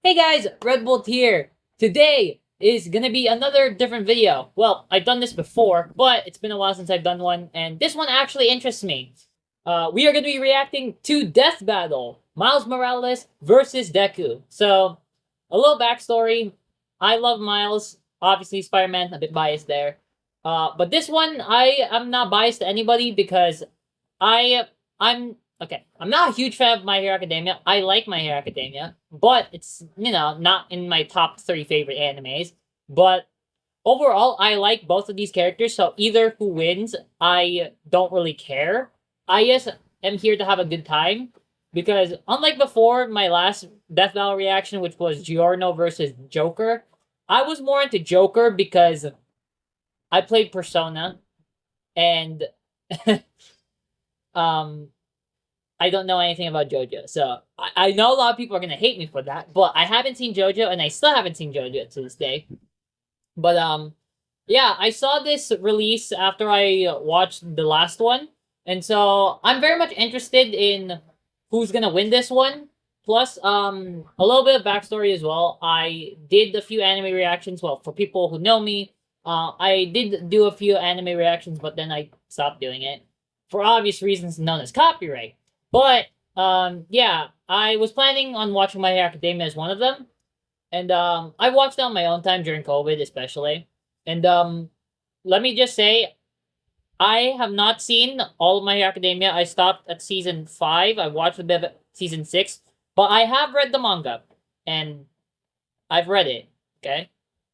Hey guys, Red Bolt here. Today is gonna be another different video. Well, I've done this before, but it's been a while since I've done one, and this one actually interests me. We are gonna be reacting to Death Battle, Miles Morales versus Deku. So, a little backstory. I love Miles. Obviously, Spider-Man, a bit biased there. But this one, I am not biased to anybody because I'm okay. I'm not a huge fan of My Hero Academia. I like My Hero Academia, but it's not in my top 3 favorite animes. But overall, I like both of these characters. So either who wins, I don't really care. I just am here to have a good time because unlike before, my last Death Battle reaction, which was Giorno versus Joker, I was more into Joker because I played Persona, and I don't know anything about JoJo, so I know a lot of people are gonna hate me for that, but I haven't seen JoJo, and I still haven't seen JoJo to this day. But yeah, I saw this release after I watched the last one, and so I'm very much interested in who's gonna win this one. Plus, a little bit of backstory as well. I did a few anime reactions. Well, for people who know me, I did do a few anime reactions, but then I stopped doing it for obvious reasons known as copyright. But, yeah, I was planning on watching My Hero Academia as one of them. And, I watched it on my own time during COVID, especially. And, let me just say, I have not seen all of My Hero Academia. I stopped at Season 5. I watched a bit of Season 6. But I have read the manga. And I've read it, okay?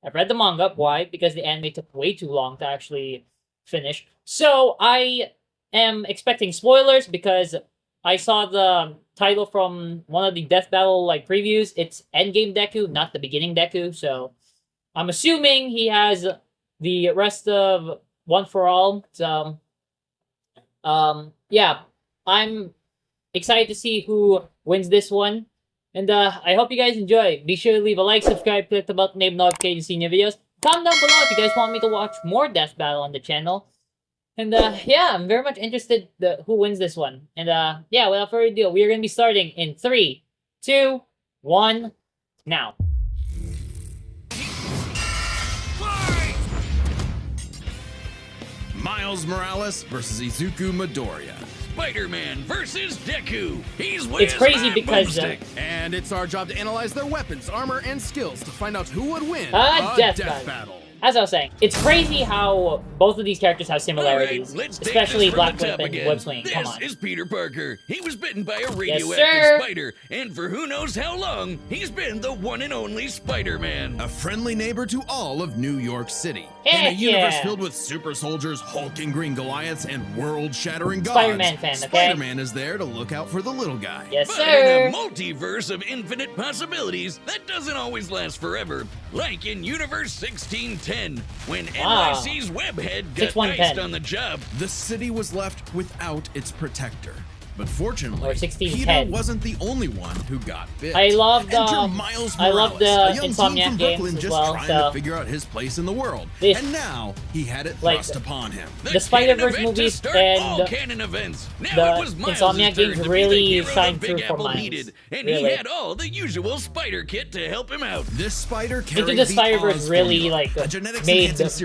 I've read the manga. Why? Because the anime took way too long to actually finish. So, I am expecting spoilers because I saw the title from one of the Death Battle previews. It's Endgame Deku, not the beginning Deku. So I'm assuming he has the rest of One for All. So yeah, I'm excited to see who wins this one. And I hope you guys enjoy. Be sure to leave a like, subscribe, click the bell, name notifications, see new videos. Comment down below if you guys want me to watch more Death Battle on the channel. And, yeah, I'm very much interested who wins this one. And, yeah, without further ado, we are going to be starting in 3, 2, 1, now. Miles Morales versus Izuku Midoriya. Spider-Man versus Deku. It's crazy because, and it's our job to analyze their weapons, armor, and skills to find out who would win a death battle. As I was saying, it's crazy how both of these characters have similarities, especially Black Whip and Web Swing. Come on. This is Peter Parker. He was bitten by a radioactive spider, and for who knows how long, he's been the one and only Spider-Man. A friendly neighbor to all of New York City. In a universe filled with super soldiers, hulking green Goliaths, and world-shattering gods, Spider-Man fan, okay? Spider-Man is there to look out for the little guy. Yes, but sir! in a multiverse of infinite possibilities, that doesn't always last forever. Like in Universe 1610, when NYC's Webhead got iced on the job. The city was left without its protector. But fortunately, Peter wasn't the only one who got bit. I love the Insomniac games as well. Trying to figure out his place in the world, and now he had it thrust upon him. The Spider-Verse movies and canon events. The Insomniac games really shine through for Miles. And he had all the usual spider kit to help him out. This spider carried Into the Spider-Verse really made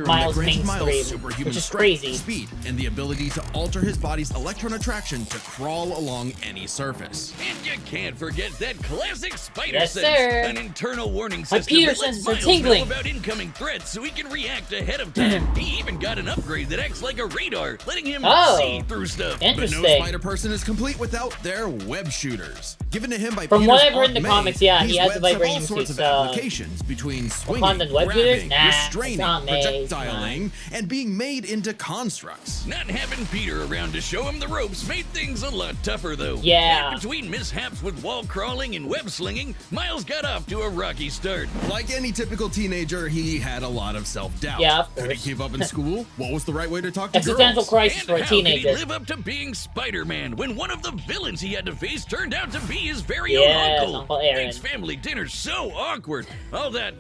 Miles mainstream, which is crazy. Speed and the ability to alter his body's electron attraction to crawl along any surface. And you can't forget that classic spider sense, sir. An internal warning system Peter that lets senses are Miles tingling know about incoming threats so he can react ahead of time. He even got an upgrade that acts like a radar, letting him see through stuff. Interesting. But no Spider-Person is complete without their web shooters. Given to him by From Peter's what I've read in the Aunt comics, May, yeah, he has the webs have all vibranium sorts suit, of applications between swinging, web shooters? grabbing, Nah, restraining, it's not May, projectiling, and being made into constructs. Not having Peter around to show him the ropes made things a lot tougher, though. Yeah. And between mishaps with wall crawling and web slinging, Miles got off to a rocky start. Like any typical teenager, he had a lot of self-doubt. Yeah, of Could course. he keep up in school? What was the right way to talk to Existential girls? crisis And for a how could teenager. he live up to being Spider-Man when one of the villains he had to face turned out to be his very Yes, own uncle? Uncle Aaron. Makes family dinner so awkward. All that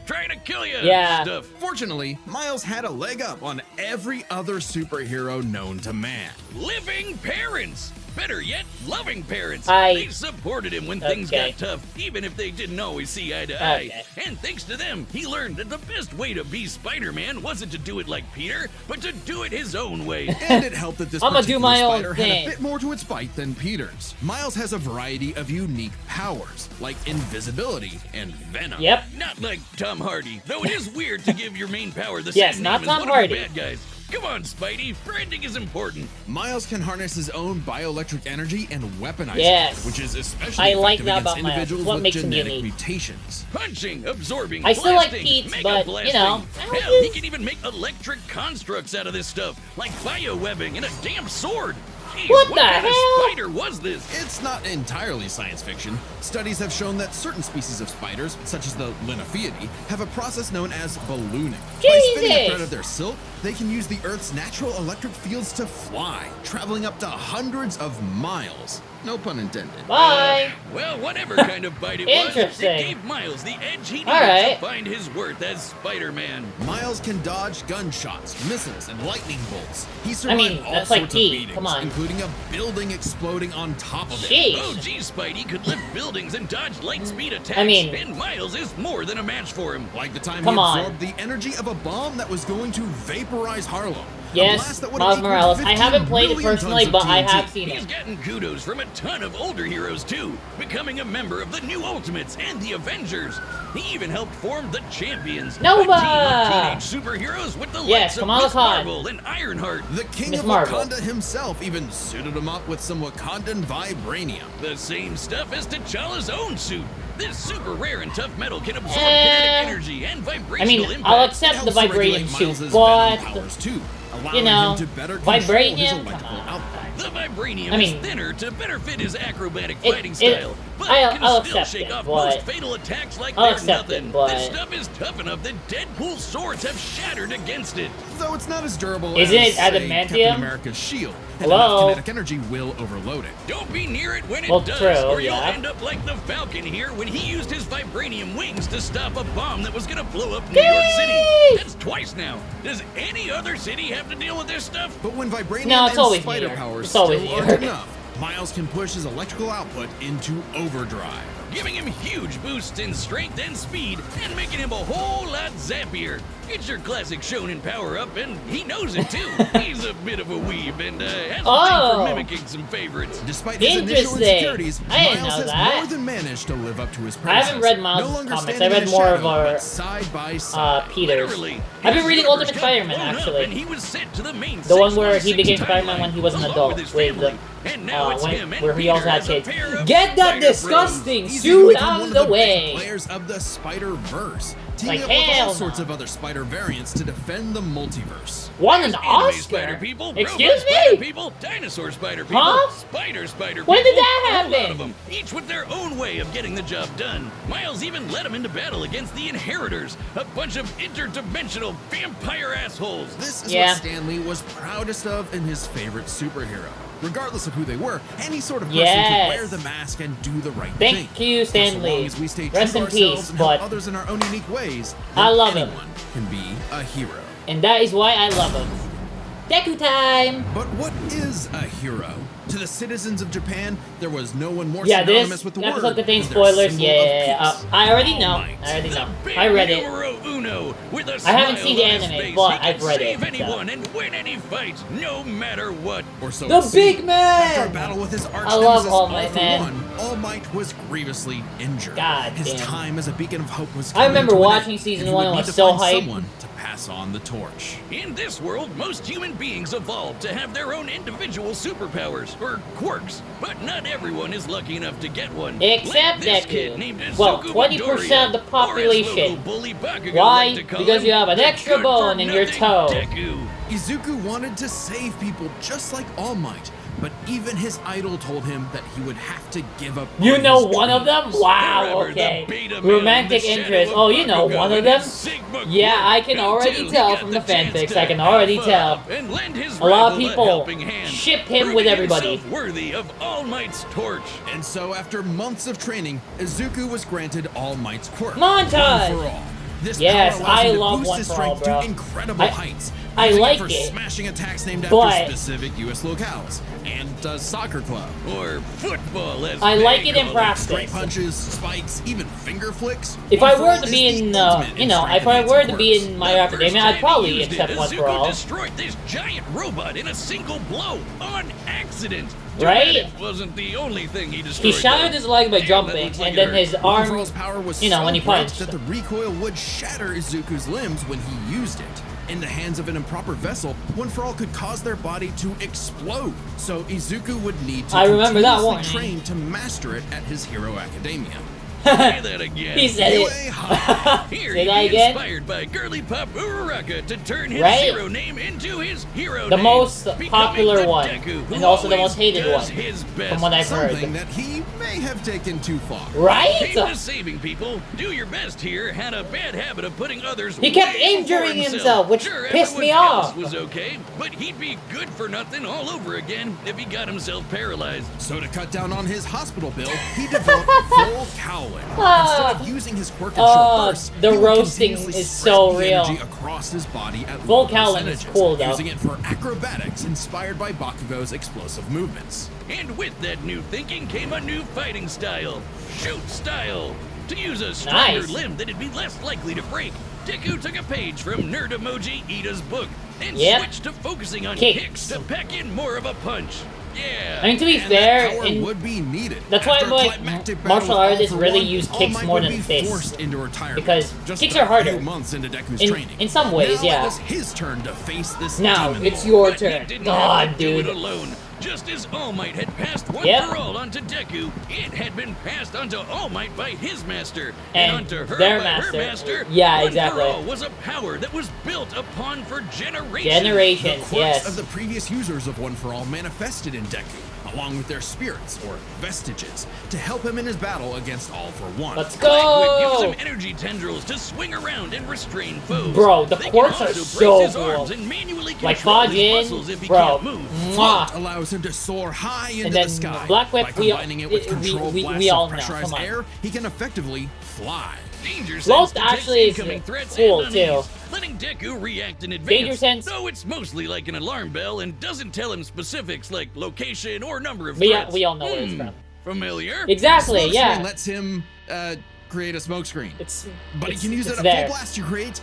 trying to kill you stuff. Fortunately, Miles had a leg up on every other superhero known to man. Living parents. better yet, loving parents. I- They supported him when things Okay. got tough, even if they didn't always see eye to Okay. eye. And thanks to them, he learned that the best way to be Spider-Man wasn't to do it like Peter, but to do it his own way. And it helped that this I'ma do particular my own spider had thing. a bit more to its bite than Peter's. Miles has a variety of unique powers, like invisibility and venom. Yep. Not like Tom Hardy, though it is weird to give your main power the Yes, same not name Tom as one Hardy. of the bad guys. Come on, Spidey, branding is important. Miles can harness his own bioelectric energy and weaponize Yes. it, which is especially I like effective that against about Miles. individuals What with makes him genetic unique. mutations. Punching, absorbing, I still like blasting, Pete's, mega but, blasting. you know, Hell, he can even make electric constructs out of this stuff, like biowebbing and a damn sword. Jeez, What the kind hell? of spider was this? It's not entirely science fiction. Studies have shown that certain species of spiders, such as the Linophiidae, have a process known as ballooning. By spinning a Jesus! thread of their silk, they can use the Earth's natural electric fields to fly, traveling up to hundreds of miles. No pun intended. Bye. Well, whatever kind of bite it was, Interesting. it gave Miles the edge he needed Alright. to find his worth as Spider-Man. Miles can dodge gunshots, missiles, and lightning bolts. He survived all that's like sorts Pete. of beatings, Come on. including a building exploding on top of it. Jeez. Oh, geez, Spidey could lift buildings and dodge light speed attacks. I mean- and Miles is more than a match for him. Like the time Come he on. absorbed the energy of a bomb that was going to vaporize Harlem. A Yes, blast that would have Miles equaled Morales. I 15 haven't played it million personally, tons of but I TNT. have seen He's it. gotten kudos from a ton of older heroes too, becoming a member of the New Ultimates and the Avengers. He even helped form the Champions, Nova! a team of teenage superheroes with the Yes, likes of Kamala Miss Khan. Marvel and Ironheart. The king Miss of Marvel. Wakanda himself even suited him up with some Wakandan vibranium. The same stuff as T'Challa's own suit. This super rare and tough metal can absorb Eh. kinetic energy and I vibrational mean, impact. I'll It accept the helps to vibranium regulate suit, Miles's but venom powers too, allowing you know, him to better control his vibranium. Come electrical on. output. The vibranium I mean- is thinner to better fit his acrobatic It- fighting it- style, but I'll- can I'll still accept shake it, off but- most fatal attacks like I'll they're accept nothing. it, but- This stuff is tough enough that Deadpool's swords have shattered against it. Though it's not as durable Isn't as, it say, adamantium? Captain America's shield, and Hello? enough kinetic energy will overload it. Don't be near it when it Well, does, true, or you'll yeah. end up like the Falcon here when he used his vibranium wings to stop a bomb that was gonna blow up New York City. Yay! That's twice now. Does any other city have to deal with this stuff? But when vibranium No, it's and always spider here. powers It's always still here. aren't enough, Miles can push his electrical output into overdrive. Giving him huge boosts in strength and speed, and making him a whole lot zappier. It's your classic shonen power-up, and he knows it too. He's a bit of a weeb, and has a thing Oh. for mimicking some favorites. Despite his initial Interesting. insecurities, I didn't Miles know has that. more than managed to live up to his I promises. haven't read Miles' no longer comics. I standing read in more shadow, of our, but side by side. Peter's. Literally. I've been His reading universe Ultimate got Spider-Man, blown up, actually. and he was sent to the main The one where he 616 became Spider-Man timeline, when he was an along adult, his with family. the, And now it's him and where he also Peter had as a kids. pair of Get that Spider Bros. disgusting He's suit become out one of the big way! players of the Spider-Verse, teaming Like, up with all hell sorts no. of other Spider variants to defend the multiverse. Won an Anime spider Oscar? people, Excuse robot spider me? people, dinosaur spider people, Huh? spider When people. did that a lot happen? of them, each with their own way of getting the job done. Miles even led them into battle against the Inheritors, a bunch of interdimensional vampire assholes. This is Yeah. what Stan Lee was proudest of in his favorite superhero. Regardless of who they were, any sort of person Yes. could wear the mask and do the right thing. Thank you, For Stan so Lee. long as we stay true Rest to in ourselves peace, and but help others in our own unique ways, I then love him. anyone can be a hero. And that is why I love him. Deku time! But what is a hero? To the citizens of Japan, there was no one more Yeah, synonymous this with the episode word contains as their spoilers. symbol Yeah, of yeah, yeah. peace. I already know. All Might. I already know. The big I read it. numero uno, with a I haven't smile seen the on his anime, face. but He can I've read save it, anyone and win any fight, no matter what. Or so The it seemed. big man! After a battle with his arch I love nemesis All Might, for man. One, All Might was grievously injured. God his damn. time as a beacon of hope was I remember coming to an watching end, season and he one would and need was to so find hyped. someone to pass on the torch. In this world, most human beings evolve to have their own individual superpowers, or quirks, but not everyone is lucky enough to get one. Except Like this Deku. kid named Well, Izuku 20% of the Midoriya, or as population. local bully Bakugo Why? liked to call Because him, you have an the extra good bone for in your nothing toe. Deku. Izuku wanted to save people just like All Might, but even his idol told him that he would have to give up You on know his one of dreams. them? Wow, Forever the okay. beta male Romantic in the shadow interest. of Oh, you know Bakugo one of and them? his Sigma Yeah, quirk I can already until he tell got from the chance fanfics. to I can already buff tell. up and lend his A lot of rival people helping hand, ship him with proving everybody. himself worthy of All Might's torch. And so, after months of training, Izuku was granted All Might's quirk. Montage! One for all. This Yes, power allows I him to love boost One his for All, strength bro. to incredible I- heights, I using like for it, smashing attacks named but- after specific U.S. locales, and a soccer club. Or football, as I they like it in call practice. Straight punches, spikes, even finger flicks. If One I for were All to is be the in, ultimate you know, strength if I were to enhancing be quirks. in My The Hero first Academia, time I'd he probably used accept it, One for Izuku All. destroyed this giant robot in a single blow on accident. Right? It wasn't the only thing he destroyed. He shattered though. his leg by Damn, that jumping, looks like and it then hurt. his One for arm, All's power was you know, so when he great punched. that the recoil would shatter Izuku's limbs when he used it. In the hands of an improper vessel, One for All could cause their body to explode. So Izuku would need to I remember that continuously warning. train to master it at his Hero Academia. Say that again. He said it. Here Say he that be again. inspired by girly pop Uraraka to turn his Right? zero name into his hero The name. most becoming popular the one, Deku who and also the always most hated does one, his best. from what I've heard. Something that he may have taken too far. Right? Came to saving people. Do your best here. Had a bad habit of putting others. He kept way before injuring himself, which Sure, pissed me everyone else off. Was okay, but he'd be good for nothing all over again if he got himself paralyzed. So to cut down on his hospital bill, he developed full cowling. Instead of using his quirk in short bursts, the he would roasting continuously is spread so the real. energy across his body at Full low cowling is percentages, cool, though. using it for acrobatics inspired by Bakugo's explosive movements. And with that new thinking came a new fighting style. Shoot style. To use a stronger Nice. limb that'd be less likely to break, Deku took a page from Nerd Emoji Ida's book and Yep. switched to focusing on Kicks. kicks to pack in more of a punch. Yeah. I mean, to be And fair, that power in, would be needed. that's why After I'm a like, climactic battle martial with All artists for really One, use All kicks Might more would than be fists. forced into retirement. Because Just kicks a are harder. few months into Deku's in, training. in some ways, Now yeah. it was his turn to face this Now, demon it's lord. your But he turn. didn't God, have to do dude. it alone. Just as All Might had passed One Yep. for All onto Deku, it had been passed onto All Might by his master, And onto her their by master. her master. Yeah, One exactly. for All was a power that was built upon for generations. The Generations, quirks yes. of the previous users of One for All manifested in Deku, along with their spirits, or vestiges, to help him in his battle against All for One. Let's Black Whip gives go! him energy tendrils to swing around and restrain foes. Bro, the They can quirks are also so brace his cool. arms and manually Like control his Fajin, muscles if he bro. can't move. Mwah. Allows him to soar high into And then the sky. Black Whip, By we- combining it with controlled we blasts all of know, pressurized come on. air, he can effectively fly. Danger Float Sense detects actually is incoming threats cool, and too. unease, letting Deku react in advance. Danger Sense- Though it's mostly like an alarm bell and doesn't tell him specifics like location or number of But yeah, threats. we all know where it's from. Familiar? Exactly, Smoke yeah. screen lets him create a smoke screen. It's But he it's- can use it it's at there. full blast to create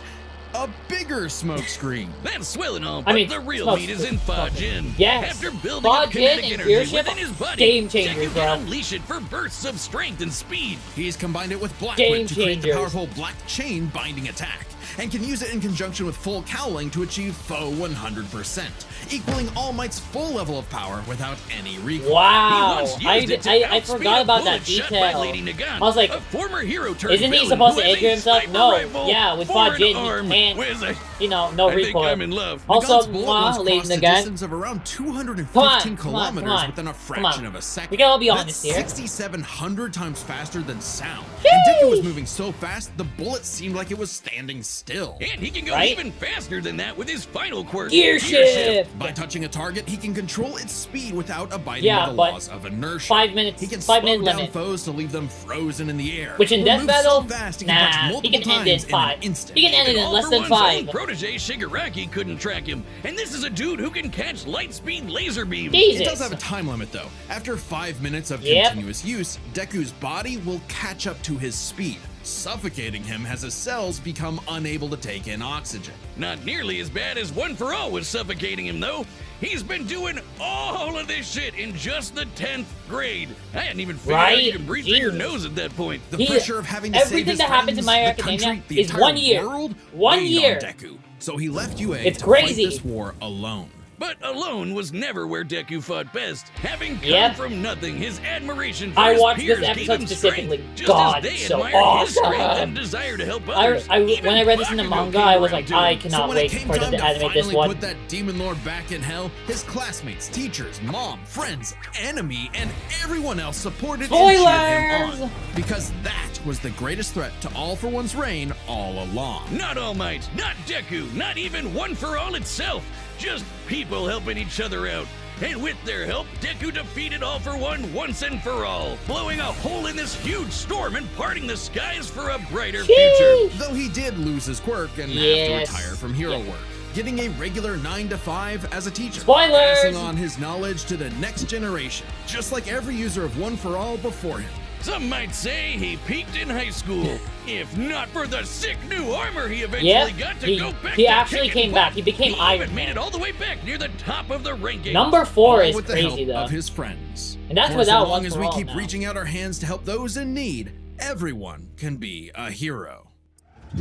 a bigger smoke screen. That's swell and all, I but mean, the real smoke meat is screen. in Fajin. Yes. After building up Fajin kinetic and energy Gearship, within his body, game changers, Deku bro. can unleash it for bursts of strength and speed. He's combined it with Black Game Whip to create the changers. powerful Black Chain binding attack, and can use it in conjunction with full cowling to achieve foe 100%, equaling All Might's full level of power without any recoil. Wow. He once used I it to forgot outspeed a about that bullet shot by detail. Lady Nagant, I was like, a former hero turned isn't he villain supposed who to has injure a himself? sniper No. rifle Yeah, with for an Fajin, he arm can't- with a- You know, no I think recoil. I'm in love. Also, Nagant's bullet once Lady crossed a Nagant. distance of around 215 Come on, come on, kilometers come on. within a Come fraction on. of a second. We can all be That's honest here. 6,700 times faster than sound. And Deku was moving so fast, the bullet seemed like it was standing still. And he can go Right? even faster than that with his final quirk. Gear shift. By touching a target, he can control its speed without abiding Yeah, by the but laws of inertia. 5 minutes, He can 5 slow minute down limit. foes to leave them frozen in the air. Which in or death move battle, so fast he can punch nah, he multiple can end it times in 5. an instant. He can end it in All less for than One's 5. own protege Shigaraki couldn't track him, and this is a dude who can catch light speed laser beams. Jesus. It does have a time limit though. After 5 minutes of Yep. continuous use, Deku's body will catch up to his speed, suffocating him as his cells become unable to take in oxygen. Not nearly as bad as One for All was suffocating him, though. He's been doing all of this shit in just the 10th grade. I hadn't even figured out Right? you can breathe through your Jesus. nose at that point. The He- pressure of having to save everything his that happens in friends, My Hero the Academia country, the is entire 1 year. world 1 weighed year. on Deku. So he left UA It's to crazy. fight this war alone. But alone was never where Deku fought best. Having come Yep. from nothing, his admiration for I his watched peers this gave episode him specifically. strength, just God, as they so admired his awesome. strength and desire to help I, others. when Even I read this in the Bakugo manga, came I was around like, too. I So cannot when it wait came for them time to to animate this finally one. put that demon lord back in hell, his classmates, teachers, mom, friends, enemy, and everyone else supported and cheered him Spoilers! on. Because that was the greatest threat to All for One's reign all along. Not All Might, not Deku, not even One for All itself. Just people helping each other out. And with their help, Deku defeated All for One once and for all, blowing a hole in this huge storm and parting the skies for a brighter future. Sheesh. Though he did lose his quirk and have Yes. to retire from hero work, getting a regular 9 to 5 as a teacher. Spoilers! Passing on his knowledge to the next generation, just like every user of One for All before him. Some might say he peaked in high school. If not for the sick new armor he eventually got to go back he to actually kicking came butt, back. He became he Iron even made Man. it all the way back near the top of the ranking. Number 4 is With the crazy, help though. of his friends. And that's For without so One long as for we All keep now. reaching out our hands to help those in need, everyone can be a hero.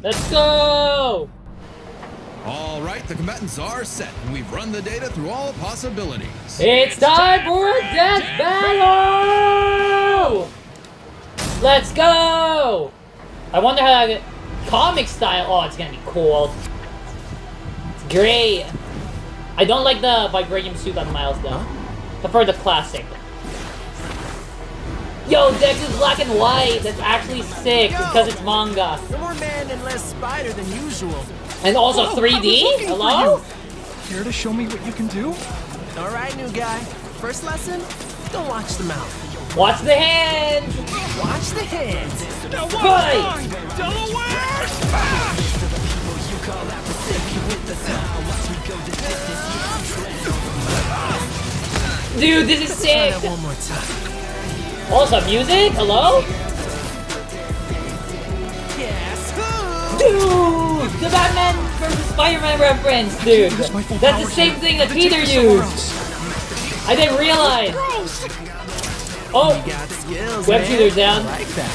Let's go! All right, the combatants are set, and we've run the data through all possibilities. It's time for a death battle! Let's go! I wonder how that comic style. Oh, it's gonna be cool. It's great. I don't like the vibranium suit on Miles though. Prefer the classic. Yo, Deku's black and white. That's actually sick because it's manga. You're more man and less spider than usual. And also Whoa, I was 3D? looking for Hello? Care to show me what you can do? All right, new guy. First lesson, don't watch the mouth. Watch the hand! Watch the hands. Fight! Delaware! Dude, this is Try sick! that one more time. Also, music? Hello? Yes. Who? Dude! The Batman vs. Spider-Man reference, dude! Use my full That's the powers same here. thing that The Peter ticket's somewhere used! else. I didn't realize! Gross! Oh! You got skills, Web man. shooter's down. I like that.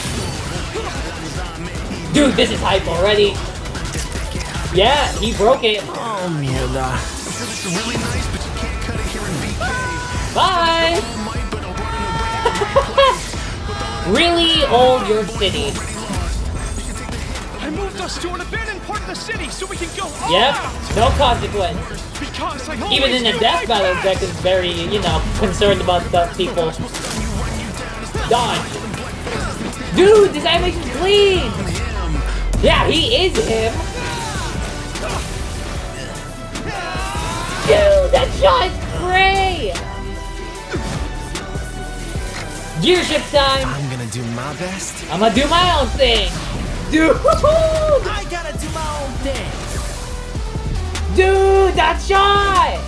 Dude, this is hype already! Yeah, he broke it. Oh, mierda. Bye! Really old York City. I moved us to an abandoned part of the city so we can go all Yep, out. no consequence. Because I Even in a death battle, Deck is very, you know, concerned about the people. Dodge. Dude, this animation's clean! Yeah, he is him! Dude, that shot's great! Gear shift time! I'm gonna do my best. I'm gonna do my own thing! Dude! I gotta do my own thing. Dude, that shot!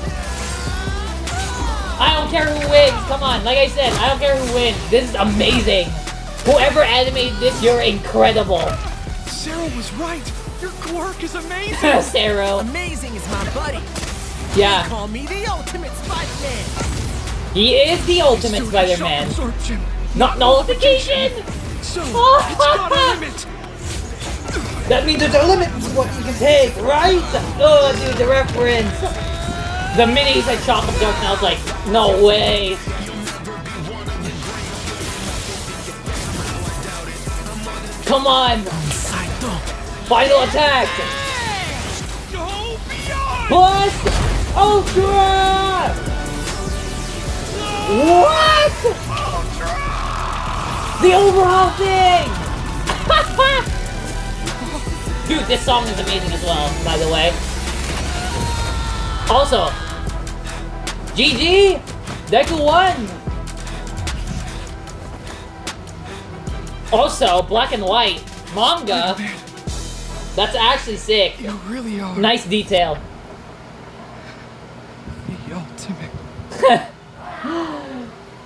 I don't care who wins. Come on, like I said, I don't care who wins. This is amazing. Whoever animated this, you're incredible. Sarah was right. Your quirk is amazing. Sarah. Amazing is my buddy. Yeah, Call me the ultimate Spider-Man. he is the ultimate Suit of Spider-Man. shock absorption. Not nullification! So, it's got a limit. That means there's a limit to what you can take, right? Oh, dude, the reference. The minute he said shock absorption, I was like, no way. Come on, final attack. Go beyond. Plus Ultra! What? The overall thing! Dude, this song is amazing as well, by the way. Also, GG! Deku won! Also, black and white manga. That's actually sick. You really are Nice detail. the ultimate.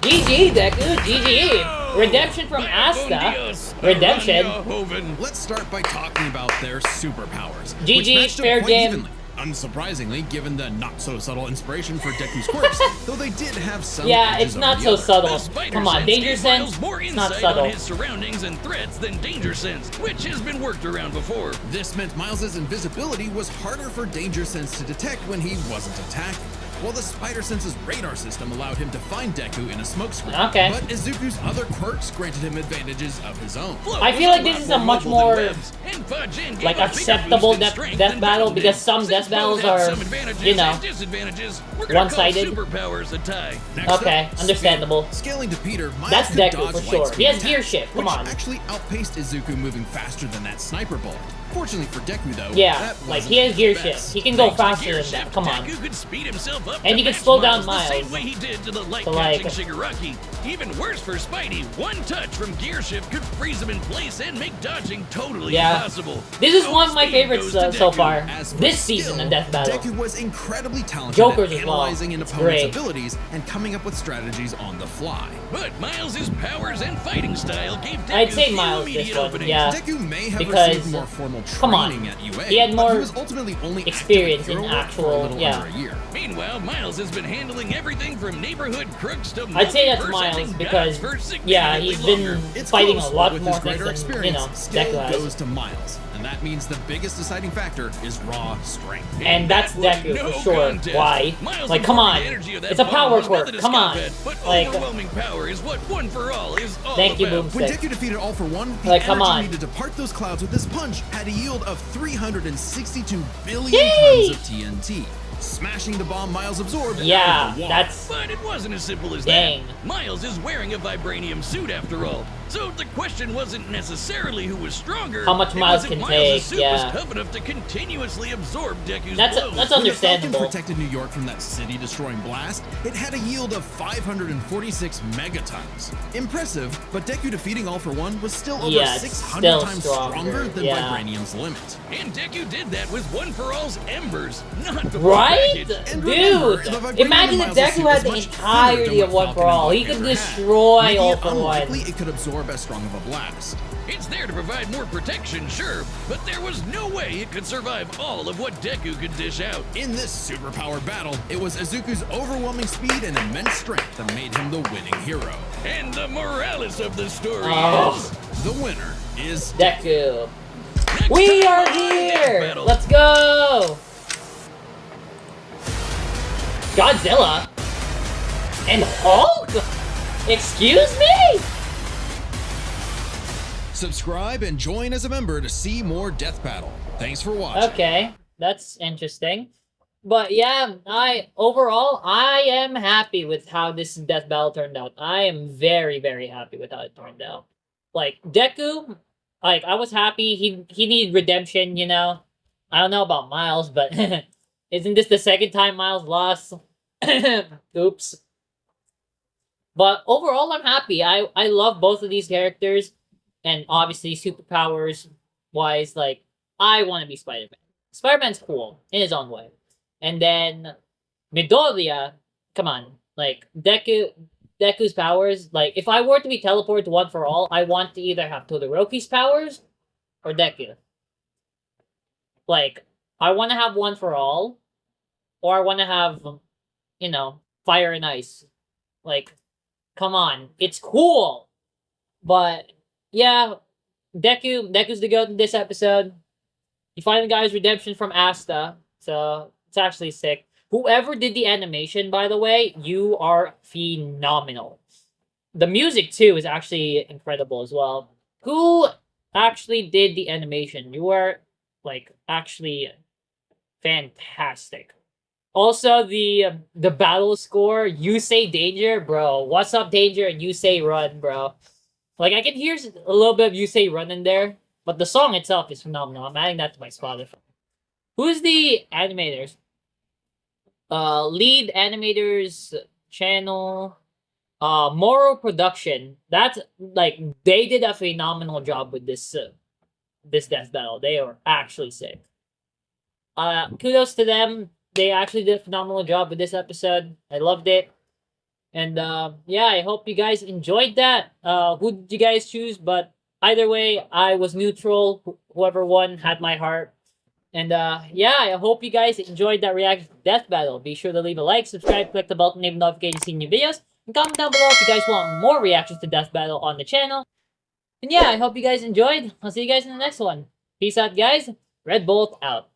GG, Deku, GG. Redemption from Asta. Redemption. Let's start by talking about their superpowers. GG, which matched up fair quite game. evenly. Unsurprisingly, given the not-so-subtle inspiration for Deku's quirks, though they did have some Yeah, edges it's over not the so other. subtle. Spider Come on, Sense Danger gave Sense, Miles more it's not insight subtle. on his surroundings and threats than Danger Sense, which has been worked around before. This meant Miles' invisibility was harder for Danger Sense to detect when he wasn't attacking, while the Spider Sense's radar system allowed him to find Deku in a smokescreen. Okay. But Izuku's other quirks granted him advantages of his own. Flo I feel was like this is lot a much mobile than more, Webs, and Fudge and gave like, a bigger acceptable boost in strength death than battle, Battle because did. some Since death battles both have are, some advantages you know, and disadvantages, we're gonna one-sided. call superpowers a tie. Next Okay, up, understandable. speed. Scaling to Peter, Miles That's could Deku dodge for light sure. speed He has attacks, gear shift, come which on. actually outpaced Izuku moving faster than that sniper bullet. Fortunately for Deku, though, Yeah, that like, wasn't he has gear the shift. best. He can go Thanks to faster gear than shift, that, come on. Deku could speed himself up And to he can match slow down the same Miles. way he did to the light So, like- catching Shigaraki. Even worse for Spidey, one touch from gear shift could freeze him in place and make dodging totally Yeah, impossible. impossible. This is one of my Speed favorites goes to so Deku. far. As for This season skill, in Death Battle. Deku was incredibly talented Joker's at as well. analyzing an It's opponent's great. abilities and coming up with strategies on the fly. But Miles' powers and fighting style gave Deku I'd say few Miles this immediate one, openings. yeah. Deku may have Because, received more formal come on, training at UA, he had but more he was ultimately only experience active in hero work actual- for a little yeah. under a year. Meanwhile, Miles has been handling everything from neighborhood crooks to I'd say that's multiverse Miles ending because, gods for yeah, significantly he's been longer. It's fighting close, a lot but with more his greater things than, experience, skill Deku has. goes to Miles, and that means the biggest deciding factor is raw strength. And that's That was Deku no for sure. contest. Why? Miles Like, come on. absorbed the energy of that It's a bomb power was quirk. nothing to Come scoff on. at, but Like- overwhelming power is what One for All is all Thank you, about. Boom. When Sick. Deku defeated All for One, the Like, come energy on. needed to part those clouds with this punch had a yield of 362 billion Yay! tons of TNT, smashing the bomb Miles absorbed Yeah, out of the wall. that's... But it wasn't as simple as Dang. that. Miles is wearing a vibranium suit after all. So the question wasn't necessarily who was stronger. How much it Miles was if can Miles' take, suit yeah. was tough enough to continuously absorb Deku's That's blows. When the Falcon understandable. protected New York from that city-destroying blast, it had a yield of 546 megatons. Impressive, but Deku defeating All for One was still over Yeah, it's 600 still times stronger, than yeah. Vibranium's limit. And Deku did that with One for All's embers, not the full Right? package. And remember, Dude! the vibranium Imagine if Miles' Deku suit had was the much thinner entirety than of what One for Falcon All. and He Buck could ever had, destroy making All it for One. unlikely it could absorb as strong of a blast. It's there to provide more protection, sure, but there was no way it could survive all of what Deku could dish out. In this superpower battle, it was Izuku's overwhelming speed and immense strength that made him the winning hero. And the morales of the story Oh. is... The winner is Deku. Next We time are on Death here! Battle. Let's go! Godzilla? And Hulk? Excuse me? Subscribe and join as a member to see more Death Battle. Thanks for watching. Okay, that's interesting. But yeah, overall I am happy with how this Death Battle turned out. I am very, very happy with how it turned out. Like Deku, like I was happy he needed redemption, you know. I don't know about Miles, but isn't this the second time Miles lost? Oops. But overall I'm happy. I love both of these characters. And obviously, superpowers wise, like, I want to be Spider-Man. Spider-Man's cool in his own way. And then, Midoriya, come on. Like, Deku's powers, like, if I were to be teleported to One for All, I want to either have Todoroki's powers or Deku. Like, I want to have One for All, or I want to have, you know, Fire and Ice. Like, come on. It's cool. But... yeah, Deku's the GOAT in this episode. He finally got his redemption from Asta, so it's actually sick. Whoever did the animation, by the way, you are phenomenal. The music, too, is actually incredible as well. Who actually did the animation? You are, like, actually fantastic. Also, the battle score, You Say Danger, bro. What's up, Danger, and You Say Run, bro. Like, I can hear a little bit of You Say Run in there, but the song itself is phenomenal. I'm adding that to my Spotify. Who's the animators? Lead animators channel, Moro Production. That's, like, they did a phenomenal job with this Death Battle. They are actually sick. Kudos to them. They actually did a phenomenal job with this episode. I loved it. And, yeah, I hope you guys enjoyed that. Who did you guys choose? But either way, I was neutral. Whoever won had my heart. And, yeah, I hope you guys enjoyed that reaction to Death Battle. Be sure to leave a like, subscribe, click the bell to enable notifications to see new videos. And comment down below if you guys want more reactions to Death Battle on the channel. And, yeah, I hope you guys enjoyed. I'll see you guys in the next one. Peace out, guys. Red Bolt out.